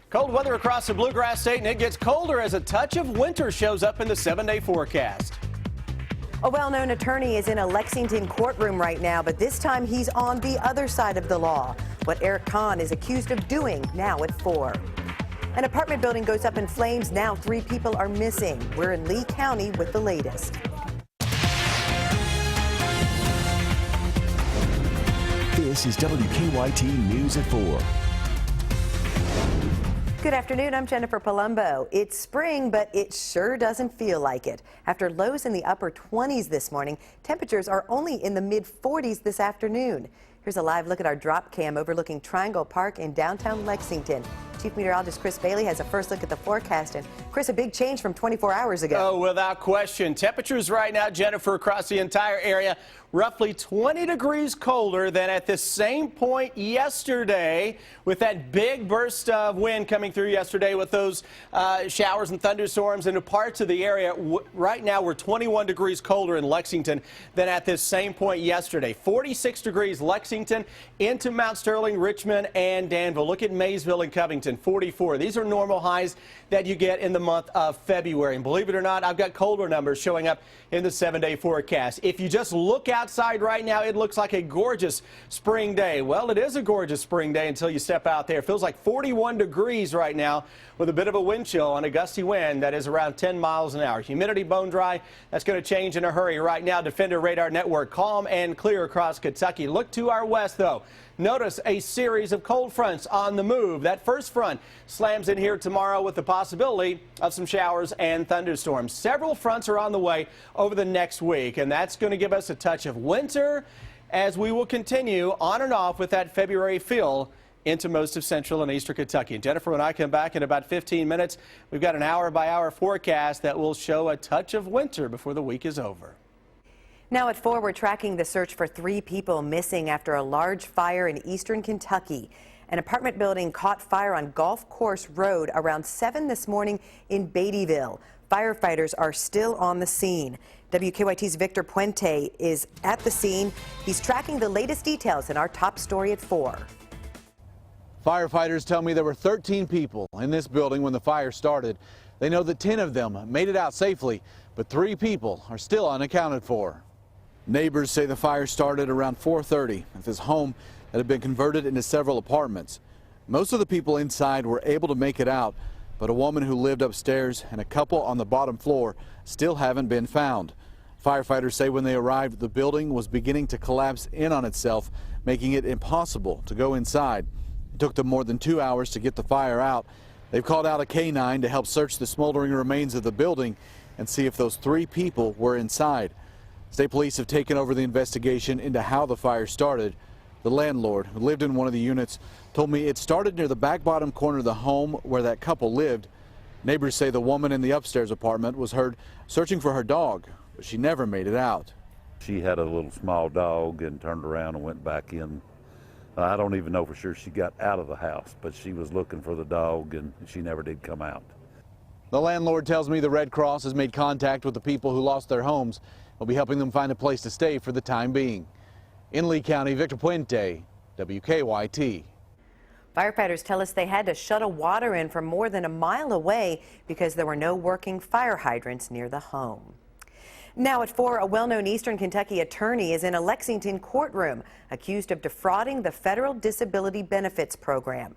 Cold weather across the Bluegrass State, and it gets colder as a touch of winter shows up in the 7-day forecast. A well-known attorney is in a Lexington courtroom right now, but this time he's on the other side of the law. What Eric Kahn is accused of doing now at 4. An apartment building goes up in flames. Now 3 people are missing. We're in Lee County with the latest. This is WKYT News at 4. Good afternoon, I'm Jennifer Palumbo. It's spring, but it sure doesn't feel like it. After lows in the upper 20s this morning, temperatures are only in the mid-40s this afternoon. Here's a live look at our drop cam overlooking Triangle Park in downtown Lexington. Chief Meteorologist Chris Bailey has a first look at the forecast. And Chris, a big change from 24 hours ago. Oh, without question. Temperatures right now, Jennifer, across the entire area, roughly 20 degrees colder than at the same point yesterday, with that big burst of wind coming through yesterday with those showers and thunderstorms into parts of the area. Right now, we're 21 degrees colder in Lexington than at this same point yesterday. 46 degrees Lexington into Mount Sterling, Richmond, and Danville. Look at Maysville and Covington. 44. These are normal highs that you get in the month of February. And believe it or not, I've got colder numbers showing up in the 7-day forecast. If you just look outside right now, it looks like a gorgeous spring day. Well, it is a gorgeous spring day until you step out there. It feels like 41 degrees right now with a bit of a wind chill on a gusty wind that is around 10 miles an hour. Humidity bone dry. That's going to change in a hurry. Right now, Defender Radar Network calm and clear across Kentucky. Look to our west, though. Notice a series of cold fronts on the move. That first front slams in here tomorrow with the possibility of some showers and thunderstorms. Several fronts are on the way over the next week, and that's going to give us a touch of winter as we will continue on and off with that February feel into most of central and eastern Kentucky. And Jennifer, when I come back in about 15 minutes, we've got an hour-by-hour forecast that will show a touch of winter before the week is over. Now at 4, we're tracking the search for 3 people missing after a large fire in eastern Kentucky. An apartment building caught fire on Golf Course Road around 7 this morning in Beattyville. Firefighters are still on the scene. WKYT's Victor Puente is at the scene. He's tracking the latest details in our top story at 4. Firefighters tell me there were 13 people in this building when the fire started. They know that 10 of them made it out safely, but 3 people are still unaccounted for. Neighbors say the fire started around 4:30 at this home that had been converted into several apartments. Most of the people inside were able to make it out, but a woman who lived upstairs and a couple on the bottom floor still haven't been found. Firefighters say when they arrived, the building was beginning to collapse in on itself, making it impossible to go inside. It took them more than 2 hours to get the fire out. They've called out a K-9 to help search the smoldering remains of the building and see if those 3 people were inside. State police have taken over the investigation into how the fire started. The landlord, who lived in one of the units, told me it started near the back bottom corner of the home where that couple lived. Neighbors say the woman in the upstairs apartment was heard searching for her dog, but she never made it out. She had a little small dog and turned around and went back in. I don't even know for sure she got out of the house, but she was looking for the dog and she never did come out. The landlord tells me the Red Cross has made contact with the people who lost their homes. We'll be helping them find a place to stay for the time being. In Lee County, Victor Puente, WKYT. Firefighters tell us they had to shuttle water in from more than a mile away because there were no working fire hydrants near the home. Now at 4, a well-known eastern Kentucky attorney is in a Lexington courtroom accused of defrauding the federal disability benefits program.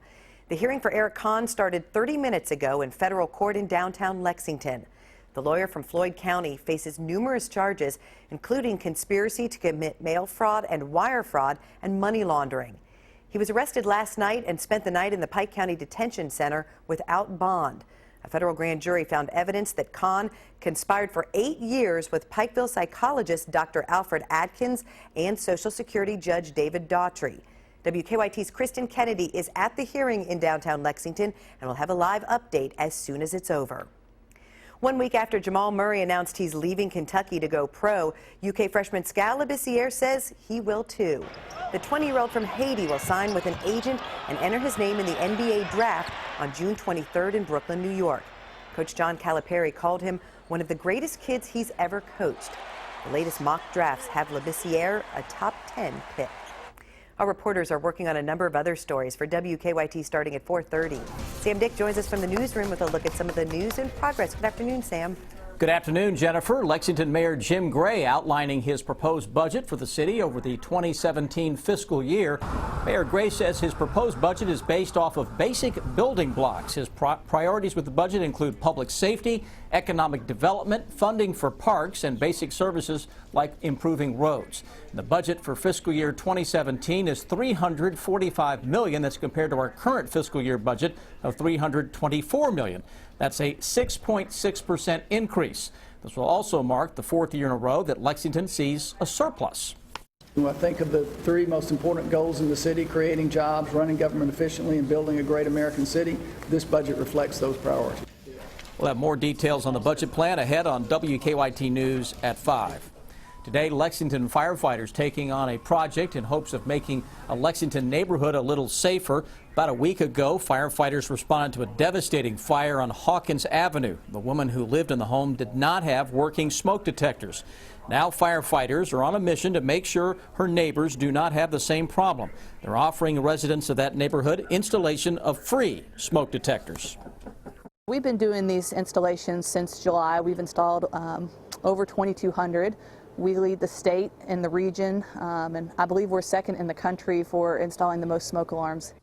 The hearing for Eric Kahn started 30 minutes ago in federal court in downtown Lexington. The lawyer from Floyd County faces numerous charges, including conspiracy to commit mail fraud and wire fraud and money laundering. He was arrested last night and spent the night in the Pike County Detention Center without bond. A federal grand jury found evidence that Kahn conspired for 8 years with Pikeville psychologist Dr. Alfred Adkins and Social Security Judge David Daughtry. WKYT's Kristen Kennedy is at the hearing in downtown Lexington and will have a live update as soon as it's over. 1 week after Jamal Murray announced he's leaving Kentucky to go pro, UK freshman Skal Labissiere says he will too. The 20-year-old from Haiti will sign with an agent and enter his name in the NBA draft on June 23rd in Brooklyn, New York. Coach John Calipari called him one of the greatest kids he's ever coached. The latest mock drafts have Labissiere a top 10 pick. Our reporters are working on a number of other stories for WKYT starting at 4:30. Sam Dick joins us from the newsroom with a look at some of the news in progress. Good afternoon, Sam. Good afternoon, Jennifer. Lexington Mayor Jim Gray outlining his proposed budget for the city over the 2017 fiscal year. Mayor Gray says his proposed budget is based off of basic building blocks. His priorities with the budget include public safety, economic development, funding for parks, and basic services like improving roads. The budget for fiscal year 2017 is $345 million. That's compared to our current fiscal year budget of $324 million. That's a 6.6% increase. This will also mark the fourth year in a row that Lexington sees a surplus. When I think of the three most important goals in the city, creating jobs, running government efficiently, and building a great American city, this budget reflects those priorities. We'll have more details on the budget plan ahead on WKYT News at 5. Today, Lexington firefighters taking on a project in hopes of making a Lexington neighborhood a little safer. About a week ago, firefighters responded to a devastating fire on Hawkins Avenue. The woman who lived in the home did not have working smoke detectors. Now firefighters are on a mission to make sure her neighbors do not have the same problem. They're offering residents of that neighborhood installation of free smoke detectors. We've been doing these installations since July. We've installed over 2,200. We lead the state in the region, and I believe we're second in the country for installing the most smoke alarms.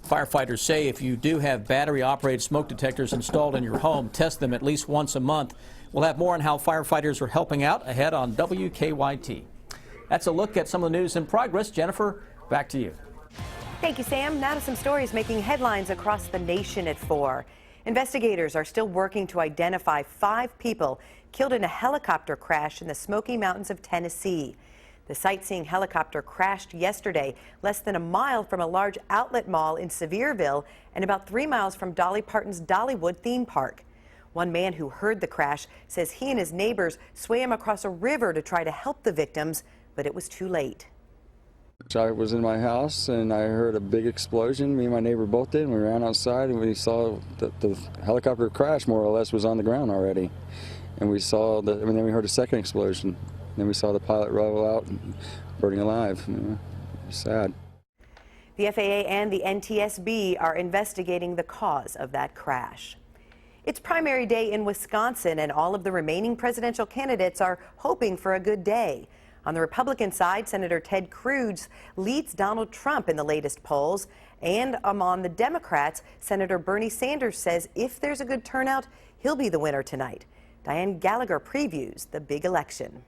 Firefighters say if you do have battery-operated smoke detectors installed in your home, test them at least once a month. We'll have more on how firefighters are helping out ahead on WKYT. That's a look at some of the news in progress. Jennifer, back to you. Thank you, Sam. Now to some stories making headlines across the nation at 4. Investigators are still working to identify 5 people killed in a helicopter crash in the Smoky Mountains of Tennessee. The sightseeing helicopter crashed yesterday less than a mile from a large outlet mall in Sevierville and about 3 miles from Dolly Parton's Dollywood theme park. One man who heard the crash says he and his neighbors swam across a river to try to help the victims, but it was too late. I was in my house and I heard a big explosion. Me and my neighbor both did, and we ran outside and we saw that the helicopter crash more or less was on the ground already. And we saw that, and then we heard a second explosion. Then we saw the pilot roll out and burning alive. You know, it was sad. The FAA and the NTSB are investigating the cause of that crash. It's primary day in Wisconsin, and all of the remaining presidential candidates are hoping for a good day. On the Republican side, Senator Ted Cruz leads Donald Trump in the latest polls. And among the Democrats, Senator Bernie Sanders says if there's a good turnout, he'll be the winner tonight. Diane Gallagher previews the big election.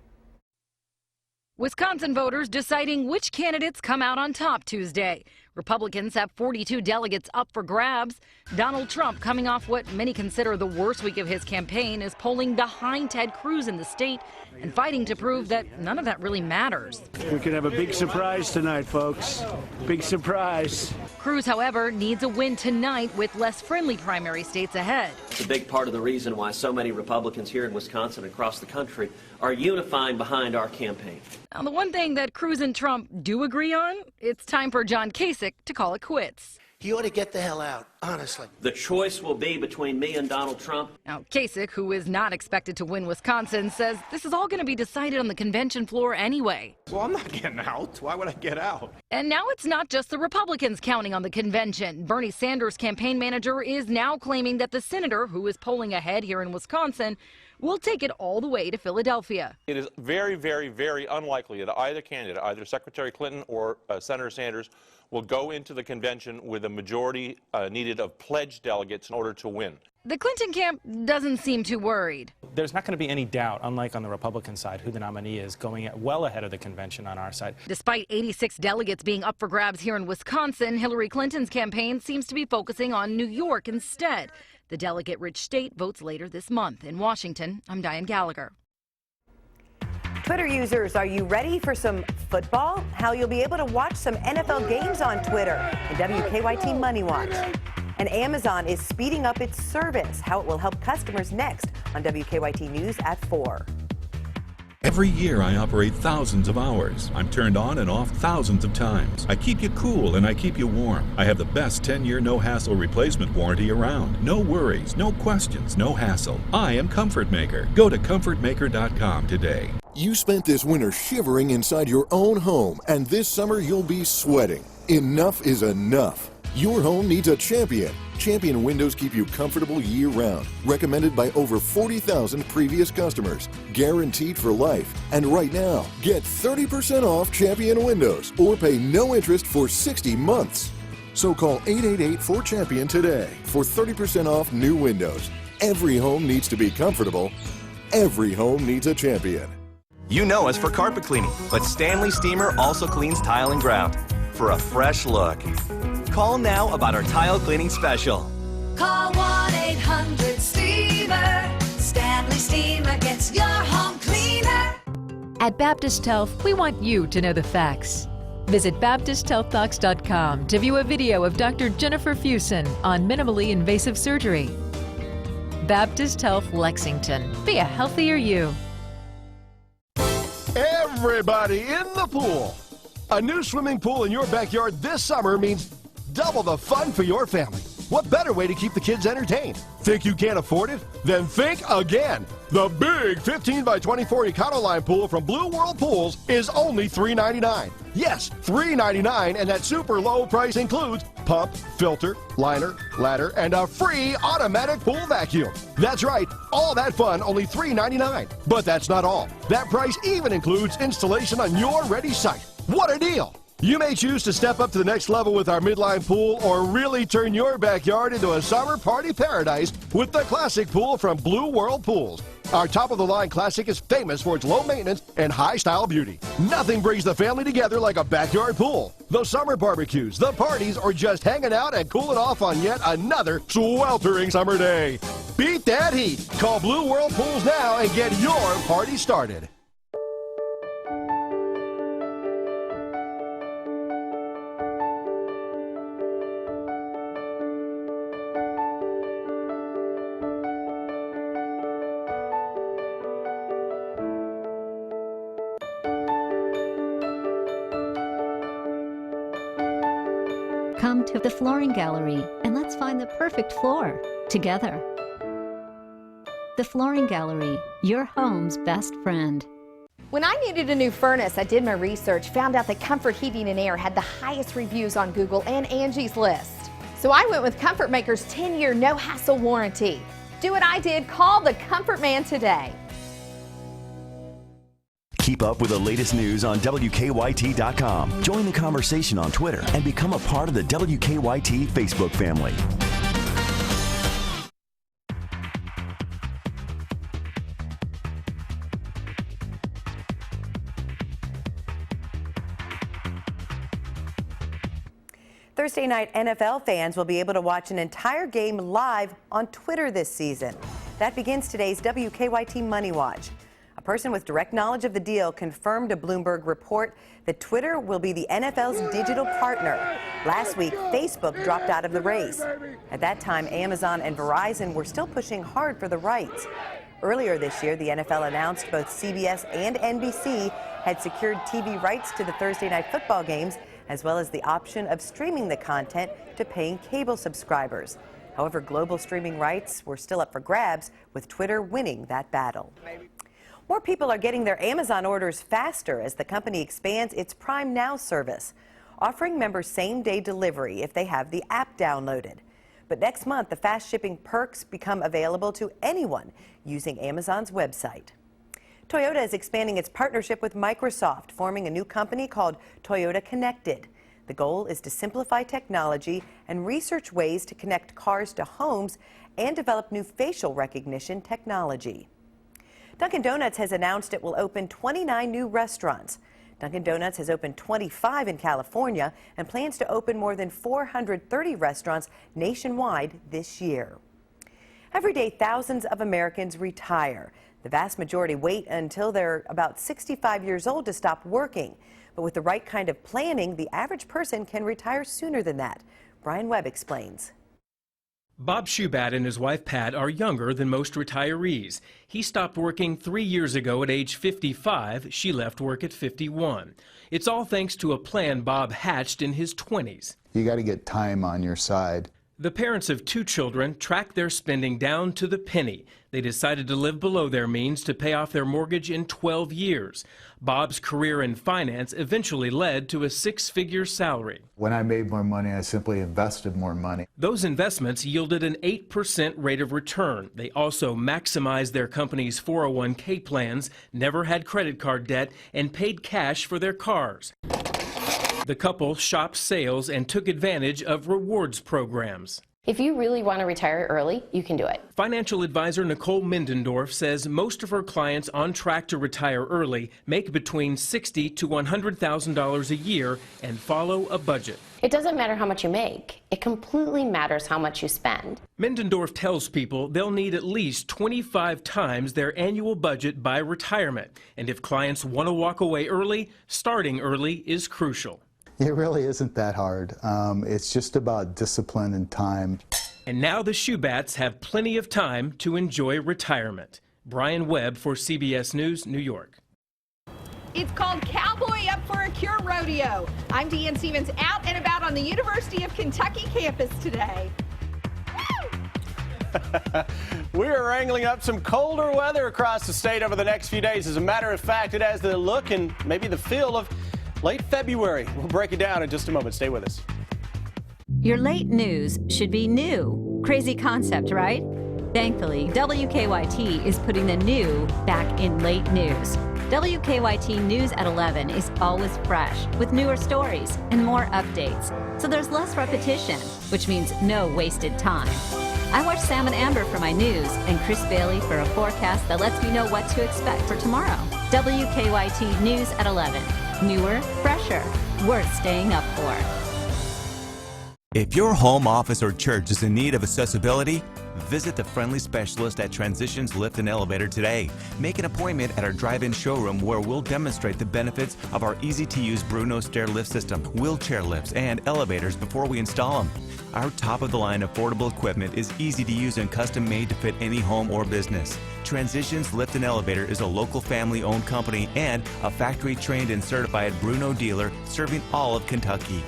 Wisconsin voters deciding which candidates come out on top Tuesday. Republicans have 42 delegates up for grabs. Donald Trump, coming off what many consider the worst week of his campaign, is polling behind Ted Cruz in the state and fighting to prove that none of that really matters. We could have a big surprise tonight, folks. Big surprise. Cruz, however, needs a win tonight with less friendly primary states ahead. It's a big part of the reason why so many Republicans here in Wisconsin and across the country are unifying behind our campaign. Now, the one thing that Cruz and Trump do agree on, it's time for John Kasich to call it quits. He ought to get the hell out, honestly. The choice will be between me and Donald Trump. Now, Kasich, who is not expected to win Wisconsin, says this is all going to be decided on the convention floor anyway. Well, I'm not getting out. Why would I get out? And now it's not just the Republicans counting on the convention. Bernie Sanders' campaign manager is now claiming that the senator, who is polling ahead here in Wisconsin, will take it all the way to Philadelphia. It is very, very, very unlikely that either candidate, either Secretary Clinton or Senator Sanders, will go into the convention with a majority needed of pledged delegates in order to win. The Clinton camp doesn't seem too worried. There's not going to be any doubt, unlike on the Republican side, who the nominee is, going well ahead of the convention on our side. Despite 86 delegates being up for grabs here in Wisconsin, Hillary Clinton's campaign seems to be focusing on New York instead. The delegate-rich state votes later this month. In Washington, I'm Diane Gallagher. Twitter users, are you ready for some football? How you'll be able to watch some NFL games on Twitter and WKYT Money Watch. And Amazon is speeding up its service. How it will help customers next on WKYT News at 4. Every year I operate thousands of hours. I'm turned on and off thousands of times. I keep you cool and I keep you warm. I have the best 10-year no-hassle replacement warranty around. No worries, no questions, no hassle. I am Comfort Maker. Go to comfortmaker.com today. You spent this winter shivering inside your own home, and this summer you'll be sweating. Enough is enough. Your home needs a champion. Champion windows keep you comfortable year-round. Recommended by over 40,000 previous customers. Guaranteed for life. And right now, get 30% off Champion windows or pay no interest for 60 months. So call 888-4CHAMPION today for 30% off new windows. Every home needs to be comfortable. Every home needs a champion. You know us for carpet cleaning, but Stanley Steamer also cleans tile and grout for a fresh look. Call now about our tile cleaning special. Call 1-800-STEAMER. Stanley Steamer gets your home cleaner. At Baptist Health, we want you to know the facts. Visit BaptistHealthTalks.com to view a video of Dr. Jennifer Fusen on minimally invasive surgery. Baptist Health Lexington. Be a healthier you. Everybody in the pool. A new swimming pool in your backyard this summer means double the fun for your family. What better way to keep the kids entertained? Think you can't afford it? Then think again. The big 15 by 24 Econoline pool from Blue World Pools is only $3.99. Yes, $3.99, and that super low price includes pump, filter, liner, ladder, and a free automatic pool vacuum. That's right, all that fun, only $3.99. But that's not all. That price even includes installation on your ready site. What a deal! You may choose to step up to the next level with our midline pool or really turn your backyard into a summer party paradise with the classic pool from Blue World Pools. Our top-of-the-line classic is famous for its low maintenance and high-style beauty. Nothing brings the family together like a backyard pool. Those summer barbecues, the parties, or just hanging out and cooling off on yet another sweltering summer day. Beat that heat. Call Blue World Pools now and get your party started. Come to the Flooring Gallery and let's find the perfect floor together. The Flooring Gallery, your home's best friend. When I needed a new furnace, I did my research, found out that Comfort Heating and Air had the highest reviews on Google and Angie's List. So I went with Comfort Maker's 10-year no-hassle warranty. Do what I did, call the Comfort Man today. Keep up with the latest news on WKYT.com. Join the conversation on Twitter and become a part of the WKYT Facebook family. Thursday night NFL fans will be able to watch an entire game live on Twitter this season. That begins today's WKYT Money Watch. A person with direct knowledge of the deal confirmed a Bloomberg report that Twitter will be the NFL's digital partner. Last week, Facebook dropped out of the race. At that time, Amazon and Verizon were still pushing hard for the rights. Earlier this year, the NFL announced both CBS and NBC had secured TV rights to the Thursday night football games, as well as the option of streaming the content to paying cable subscribers. However, global streaming rights were still up for grabs, with Twitter winning that battle. More people are getting their Amazon orders faster as the company expands its Prime Now service, offering members same-day delivery if they have the app downloaded. But next month, the fast shipping perks become available to anyone using Amazon's website. Toyota is expanding its partnership with Microsoft, forming a new company called Toyota Connected. The goal is to simplify technology and research ways to connect cars to homes and develop new facial recognition technology. Dunkin' Donuts has announced it will open 29 new restaurants. Dunkin' Donuts has opened 25 in California and plans to open more than 430 restaurants nationwide this year. Every day, thousands of Americans retire. The vast majority wait until they're about 65 years old to stop working. But with the right kind of planning, the average person can retire sooner than that. Brian Webb explains. Bob Schubat and his wife Pat are younger than most retirees. He stopped working 3 years ago at age 55. She left work at 51. It's all thanks to a plan Bob hatched in his 20s. You got to get time on your side. The parents of 2 children tracked their spending down to the penny. They decided to live below their means to pay off their mortgage in 12 years. Bob's career in finance eventually led to a 6-figure salary. When I made more money, I simply invested more money. Those investments yielded an 8% rate of return. They also maximized their company's 401k plans, never had credit card debt, and paid cash for their cars. The couple shopped sales and took advantage of rewards programs. If you really want to retire early, you can do it. Financial advisor Nicole Mindendorf says most of her clients on track to retire early make between $60,000 to $100,000 a year and follow a budget. It doesn't matter how much you make. It completely matters how much you spend. Mindendorf tells people they'll need at least 25 times their annual budget by retirement. And if clients want to walk away early, starting early is crucial. It really isn't that hard. It's just about discipline and time. And now the Shubats have plenty of time to enjoy retirement. Brian Webb for CBS News, New York. It's called Cowboy Up for a Cure Rodeo. I'm Deanne Stevens, out and about on the University of Kentucky campus today. We are wrangling up some colder weather across the state over the next few days. As a matter of fact, it has the look and maybe the feel of late February. We'll break it down in just a moment. Stay with us. Your late news should be new. Crazy concept, right? Thankfully, WKYT is putting the new back in late news. WKYT News at 11 is always fresh with newer stories and more updates. So there's less repetition, which means no wasted time. I watch Sam and Amber for my news and Chris Bailey for a forecast that lets me know what to expect for tomorrow. WKYT News at 11. Newer, fresher, worth staying up for. If your home, office, or church is in need of accessibility, visit the friendly specialist at Transitions Lift and Elevator today. Make an appointment at our drive-in showroom where we'll demonstrate the benefits of our easy-to-use Bruno stair lift system, wheelchair lifts, and elevators before we install them. Our top-of-the-line affordable equipment is easy to use and custom-made to fit any home or business. Transitions Lift and Elevator is a local family-owned company and a factory-trained and certified Bruno dealer serving all of Kentucky.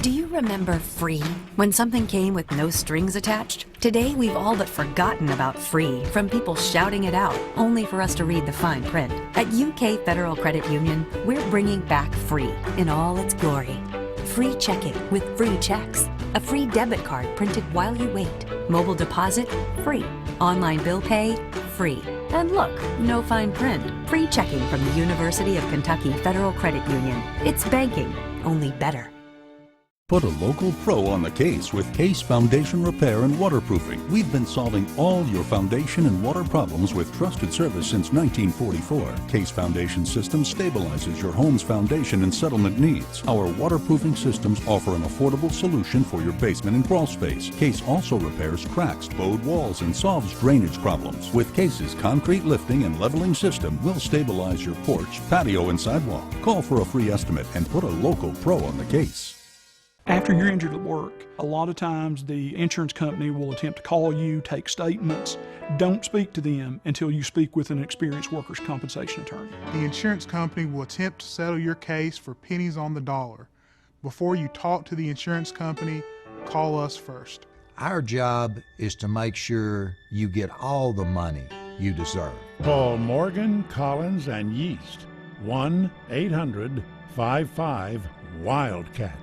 Do you remember free? When something came with no strings attached? Today we've all but forgotten about free, from people shouting it out, only for us to read the fine print. At UK Federal Credit Union, we're bringing back free in all its glory. Free checking with free checks. A free debit card printed while you wait. Mobile deposit, free. Online bill pay, free. And look, no fine print. Free checking from the University of Kentucky Federal Credit Union. It's banking, only better. Put a local pro on the case with Case Foundation Repair and Waterproofing. We've been solving all your foundation and water problems with trusted service since 1944. Case Foundation Systems stabilizes your home's foundation and settlement needs. Our waterproofing systems offer an affordable solution for your basement and crawl space. Case also repairs cracks, bowed walls, and solves drainage problems. With Case's concrete lifting and leveling system, we'll stabilize your porch, patio, and sidewalk. Call for a free estimate and put a local pro on the case. After you're injured at work, a lot of times the insurance company will attempt to call you, take statements. Don't speak to them until you speak with an experienced workers' compensation attorney. The insurance company will attempt to settle your case for pennies on the dollar. Before you talk to the insurance company, call us first. Our job is to make sure you get all the money you deserve. Call Morgan, Collins, and Yeast. 1-800-55-WILDCAT.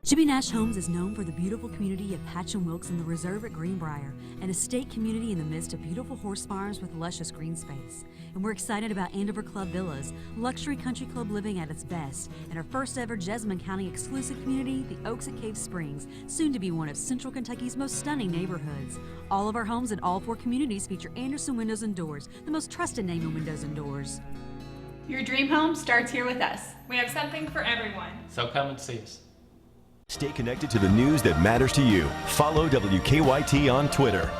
Jimmy Nash Homes is known for the beautiful community of Patch and Wilkes in the Reserve at Greenbrier, an estate community in the midst of beautiful horse farms with luscious green space. And we're excited about Andover Club Villas, luxury country club living at its best, and our first ever Jessamine County exclusive community, the Oaks at Cave Springs, soon to be one of Central Kentucky's most stunning neighborhoods. All of our homes in all 4 communities feature Anderson Windows and Doors, the most trusted name in windows and doors. Your dream home starts here with us. We have something for everyone. So come and see us. Stay connected to the news that matters to you. Follow WKYT on Twitter.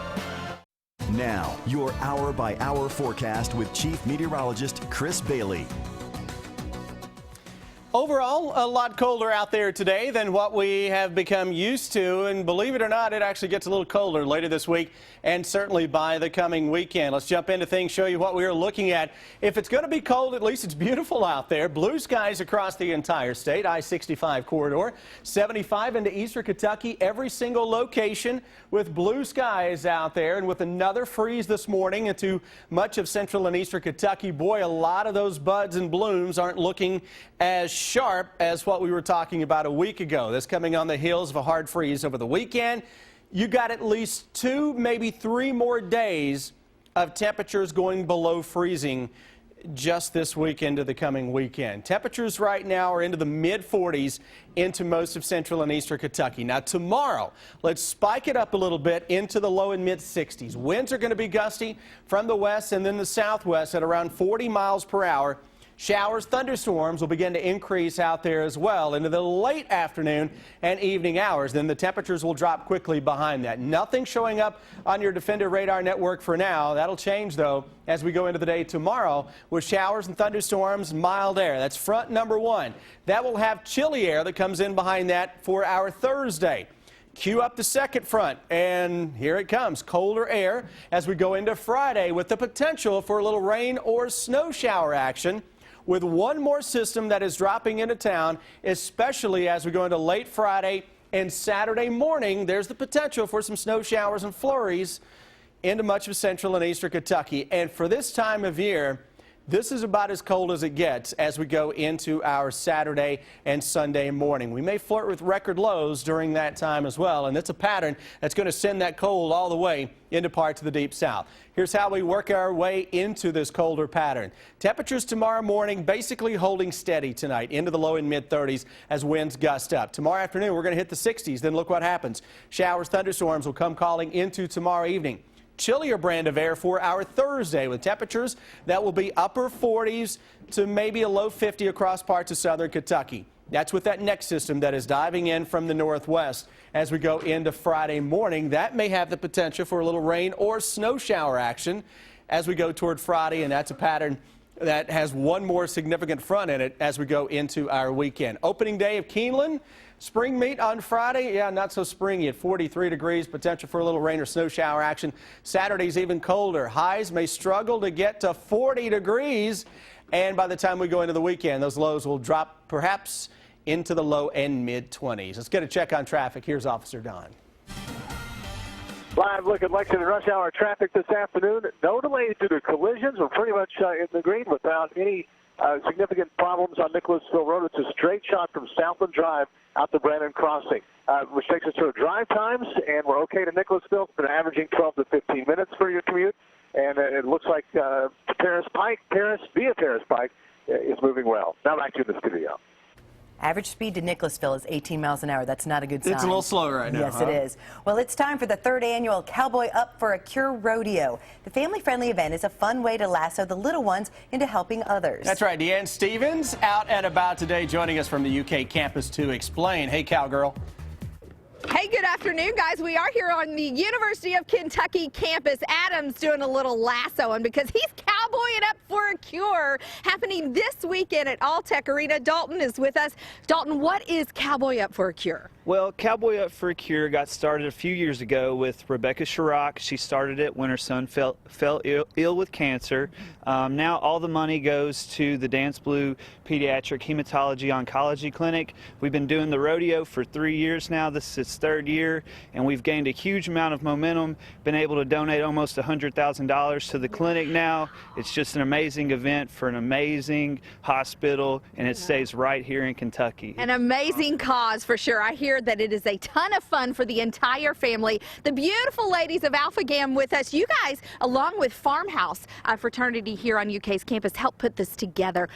Now, your hour-by-hour forecast with Chief Meteorologist Chris Bailey. Overall, a lot colder out there today than what we have become used to, and believe it or not, it actually gets a little colder later this week and certainly by the coming weekend. Let's jump into things, show you what we are looking at. If it's going to be cold, at least it's beautiful out there. Blue skies across the entire state, I-65 corridor, 75 into eastern Kentucky, every single location with blue skies out there, and with another freeze this morning into much of central and eastern Kentucky. Boy, a lot of those buds and blooms aren't looking as sharp as what we were talking about a week ago. That's coming on the heels of a hard freeze over the weekend. You got at least 2, maybe 3 more days of temperatures going below freezing just this week into the coming weekend. Temperatures right now are into the mid-40s into most of central and eastern Kentucky. Now tomorrow, let's spike it up a little bit into the low and mid-60s. Winds are going to be gusty from the west and then the southwest at around 40 miles per hour. Showers, thunderstorms will begin to increase out there as well into the late afternoon and evening hours. Then the temperatures will drop quickly behind that. Nothing showing up on your Defender radar network for now. That'll change, though, as we go into the day tomorrow with showers and thunderstorms, mild air. That's front number 1. That will have chilly air that comes in behind that for our Thursday. Cue up the second front, and here it comes, colder air as we go into Friday with the potential for a little rain or snow shower action, with one more system that is dropping into town, especially as we go into late Friday and Saturday morning. There's the potential for some snow showers and flurries into much of central and eastern Kentucky. And for this time of year, this is about as cold as it gets as we go into our Saturday and Sunday morning. We may flirt with record lows during that time as well, and it's a pattern that's going to send that cold all the way into parts of the deep south. Here's how we work our way into this colder pattern. Temperatures tomorrow morning basically holding steady tonight into the low and mid-30s as winds gust up. Tomorrow afternoon, we're going to hit the 60s. Then look what happens. Showers, thunderstorms will come calling into tomorrow evening. Chillier brand of air for our Thursday with temperatures that will be upper 40s to maybe a low 50 across parts of southern Kentucky. That's with that next system that is diving in from the northwest as we go into Friday morning. That may have the potential for a little rain or snow shower action as we go toward Friday, and that's a pattern that has one more significant front in it as we go into our weekend. Opening day of Keeneland. Spring meet on Friday, yeah, not so springy at 43 degrees, potential for a little rain or snow shower action. Saturday's even colder. Highs may struggle to get to 40 degrees, and by the time we go into the weekend, those lows will drop perhaps into the low and mid-20s. Let's get a check on traffic. Here's Officer Don. Live look at Lexington rush hour traffic this afternoon. No delays due to collisions. We're pretty much in the green without any significant problems on Nicholasville Road. It's a straight shot from Southland Drive out to Brandon Crossing, which takes us to our drive times, and we're okay to Nicholasville. We're averaging 12 to 15 minutes for your commute, and it looks like Paris via Paris Pike is moving well. Now back to the studio. Average speed to Nicholasville is 18 miles an hour. That's not a good sign. It's a little slow right now. Yes, it is. Well, it's time for the 3rd annual Cowboy Up for a Cure Rodeo. The family-friendly event is a fun way to lasso the little ones into helping others. That's right. Deanne Stevens out and about today, joining us from the UK campus to explain. Hey, cowgirl. Hey, good afternoon, guys. We are here on the University of Kentucky campus. Adam's doing a little lassoing because he's cowboying up for a cure happening this weekend at Alltech Arena. Dalton is with us. Dalton, what is Cowboy Up for a Cure? Well, Cowboy Up for a Cure got started a few years ago with Rebecca Chirac. She started it when her son fell ill with cancer. Now all the money goes to the Dance Blue Pediatric Hematology Oncology Clinic. We've been doing the rodeo for 3 years now. This is its 3rd year, and we've gained a huge amount of momentum, been able to donate almost $100,000 to the clinic now. It's just an amazing event for an amazing hospital, and it stays right here in Kentucky. An amazing cause for sure. I hear that it is a ton of fun for the entire family. The beautiful ladies of Alpha Gam with us. You guys, along with Farmhouse Fraternity here on UK's campus, helped put this together.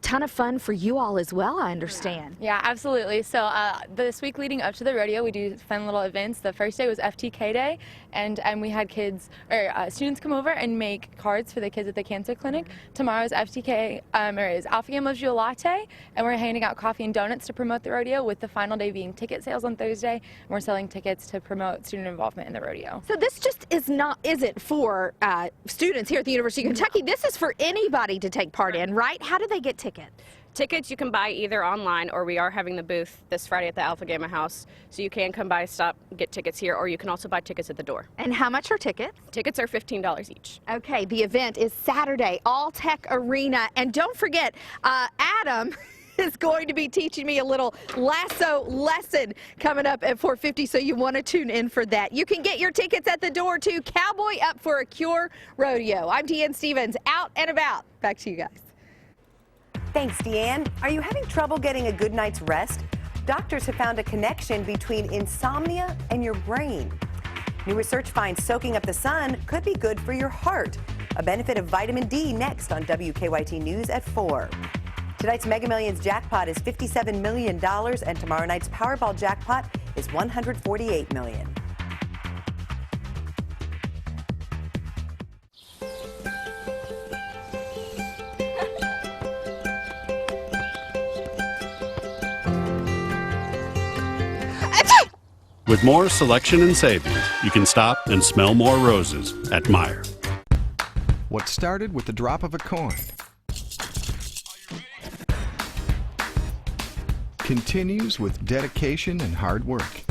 Ton of fun for you all as well, I understand. Yeah, absolutely. So this week leading up to the rodeo, we do fun little events. The first day was FTK Day, and we had kids or students come over and make cards for the kids at the cancer clinic. Tomorrow's FTK is Alpha Gam Loves You a Latte, and we're handing out coffee and donuts to promote the rodeo, with the final day being ticket sales on Thursday. And we're selling tickets to promote student involvement in the rodeo. So this just isn't for students here at the University of Kentucky. This is for anybody to take part in, right? How do they get tickets? Tickets you can buy either online, or we are having the booth this Friday at the Alpha Gamma House, so you can come by, stop, get tickets here, or you can also buy tickets at the door. And how much are tickets? Tickets are $15 each. Okay, the event is Saturday, All Tech Arena. And don't forget, Adam is going to be teaching me a little lasso lesson coming up at 4:50, so you want to tune in for that. You can get your tickets at the door to Cowboy Up for a Cure Rodeo. I'm Deanne Stevens, out and about. Back to you guys. Thanks, Deanne. Are you having trouble getting a good night's rest? Doctors have found a connection between insomnia and your brain. New research finds soaking up the sun could be good for your heart. A benefit of vitamin D next on WKYT News at 4. Tonight's Mega Millions jackpot is $57 million, and tomorrow night's Powerball jackpot is $148 million. With more selection and savings, you can stop and smell more roses at Meijer. What started with the drop of a coin continues with dedication and hard work.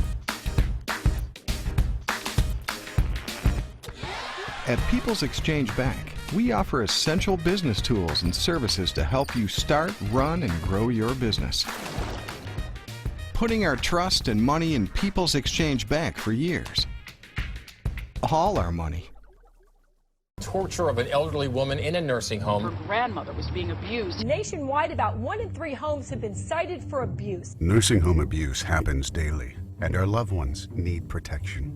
At People's Exchange Bank, we offer essential business tools and services to help you start, run, and grow your business. Putting our trust and money in People's Exchange Bank for years. All our money. Torture of an elderly woman in a nursing home. Her grandmother was being abused. Nationwide, about 1 in 3 homes have been cited for abuse. Nursing home abuse happens daily, and our loved ones need protection.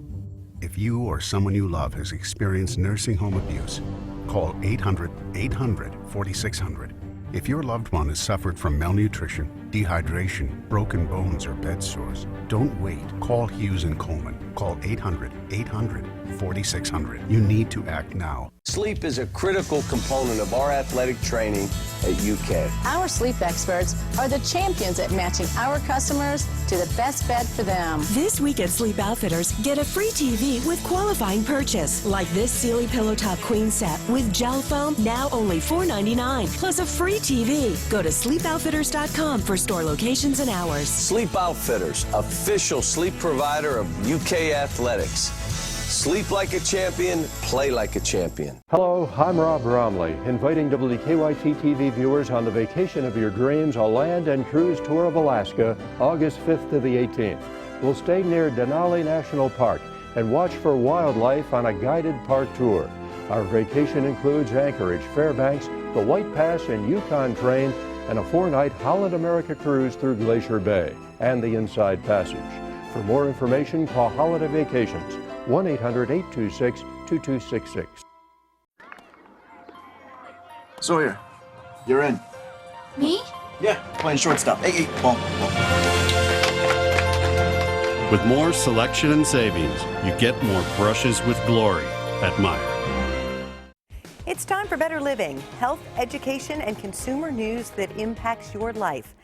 If you or someone you love has experienced nursing home abuse, call 800-800-4600. If your loved one has suffered from malnutrition, dehydration, broken bones, or bed sores, don't wait. Call Hughes and Coleman. Call 800-800-4600. You need to act now. Sleep is a critical component of our athletic training at UK. Our sleep experts are the champions at matching our customers to the best bed for them. This week at Sleep Outfitters, get a free TV with qualifying purchase, like this Sealy Pillow Top Queen Set with gel foam, now only $4.99, plus a free TV. Go to sleepoutfitters.com for store locations and hours. Sleep Outfitters, official sleep provider of UK Athletics. Sleep like a champion, play like a champion. Hello, I'm Rob Bromley, inviting WKYT TV viewers on the vacation of your dreams, a land and cruise tour of Alaska, August 5th to the 18th. We'll stay near Denali National Park and watch for wildlife on a guided park tour. Our vacation includes Anchorage, Fairbanks, the White Pass and Yukon Train, and a 4-night Holland America cruise through Glacier Bay and the Inside Passage. For more information, call Holiday Vacations, 1-800-826-2266. Sawyer, you're in. Me? Yeah, playing shortstop. Hey, ball. With more selection and savings, you get more brushes with glory at Meijer. It's time for Better Living, health, education, and consumer news that impacts your life.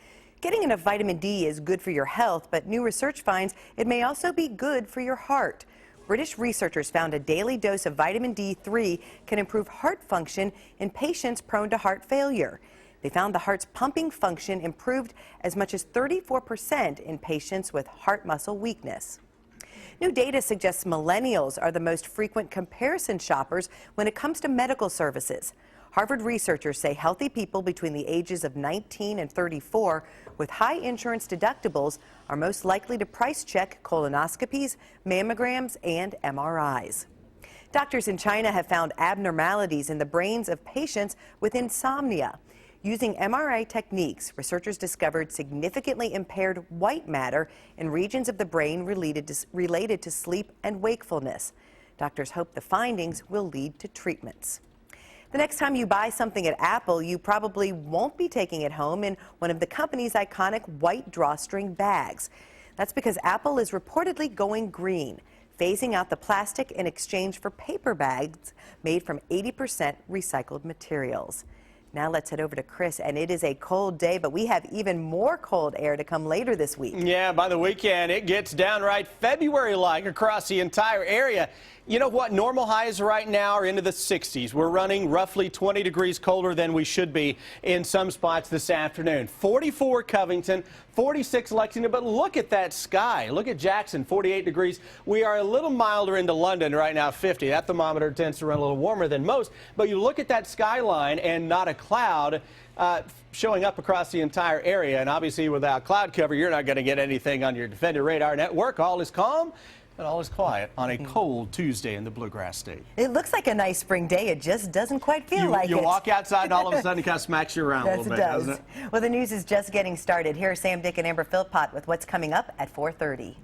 Getting enough vitamin D is good for your health, but new research finds it may also be good for your heart. British researchers found a daily dose of vitamin D3 can improve heart function in patients prone to heart failure. They found the heart's pumping function improved as much as 34% in patients with heart muscle weakness. New data suggests millennials are the most frequent comparison shoppers when it comes to medical services. Harvard researchers say healthy people between the ages of 19 and 34 with high insurance deductibles are most likely to price check colonoscopies, mammograms, and MRIs. Doctors in China have found abnormalities in the brains of patients with insomnia. Using MRI techniques, researchers discovered significantly impaired white matter in regions of the brain related to sleep and wakefulness. Doctors hope the findings will lead to treatments. The next time you buy something at Apple, you probably won't be taking it home in one of the company's iconic white drawstring bags. That's because Apple is reportedly going green, phasing out the plastic in exchange for paper bags made from 80% recycled materials. Now let's head over to Chris, and it is a cold day, but we have even more cold air to come later this week. Yeah, by the weekend, it gets downright February-like across the entire area. You know what? Normal highs right now are into the 60s. We're running roughly 20 degrees colder than we should be in some spots this afternoon. 44 Covington, 46 Lexington, but look at that sky. Look at Jackson, 48 degrees. We are a little milder into London right now, 50. That thermometer tends to run a little warmer than most, but you look at that skyline and not a cloud showing up across the entire area. And obviously without cloud cover, you're not going to get anything on your Defender radar network. All is calm and all is quiet on a cold Tuesday in the Bluegrass State. It looks like a nice spring day. It just doesn't quite feel like it. You walk outside and all of a sudden it kind of smacks you around a little bit, doesn't it? Well, the news is just getting started. Here are Sam Dick and Amber Philpott with what's coming up at 4:30.